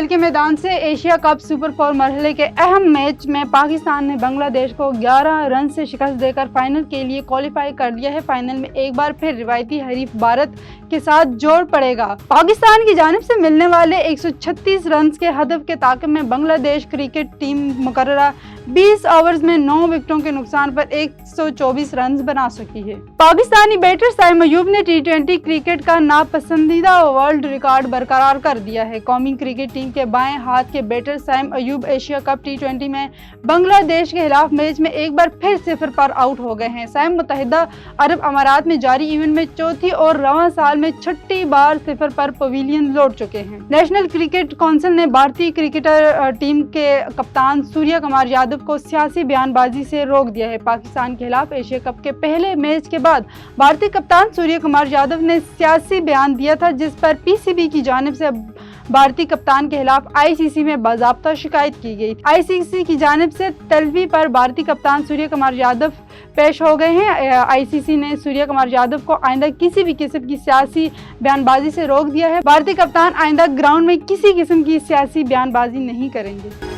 के मैदान से एशिया कप सुपर 4 मरहले के अहम मैच में पाकिस्तान ने बांग्लादेश को 11 रन से शिकस्त देकर फाइनल के लिए क्वालिफाई कर लिया है। फाइनल में एक बार फिर रिवायती हरीफ भारत के साथ जोड़ पड़ेगा। पाकिस्तान की जानिब से मिलने वाले 136 रन के हदफ के ताक़ब में बांग्लादेश क्रिकेट टीम मुकर्ररा 20 ओवर्स में 9 विकेटों के नुकसान पर 124 रन बना सकी है। पाकिस्तानी बैटर साइम अयूब ने टी20 क्रिकेट का नापसंदीदा वर्ल्ड रिकॉर्ड बरकरार कर दिया है। कौमी क्रिकेट टीम के बाएं हाथ के batter Saim Ayub Asia cup टी20 में बांग्लादेश के खिलाफ मैच में एक बार फिर 0 पर आउट हो गए हैं। साइम मुत्तहिदा अरब अमारात में जारी इवेंट में चौथी और रवां साल में छठी बार 0 पर पवेलियन लौट चुके हैं। नेशनल क्रिकेट काउंसिल ने भारतीय क्रिकेटर टीम के कप्तान सूर्य कुमार यादव को सियासी बयानबाजी से रोक दिया है। पाकिस्तान के खिलाफ एशिया कप के पहले मैच के बाद भारतीय कप्तान सूर्य कुमार यादव ने सियासी बयान दिया था, जिस पर पीसीबी की जानिब से भारतीय कप्तान के खिलाफ आईसीसी में बाज़ाब्ता शिकायत की गई। आईसीसी की जानिब से तलबी पर भारतीय कप्तान सूर्य कुमार यादव पेश हो गए हैं। आईसीसी ने सूर्य कुमार यादव को आइंदा किसी भी किस्म की सियासी बयानबाजी से रोक दिया है। भारतीय कप्तान आइंदा ग्राउंड में किसी किस्म की सियासी बयानबाजी नहीं करेंगे।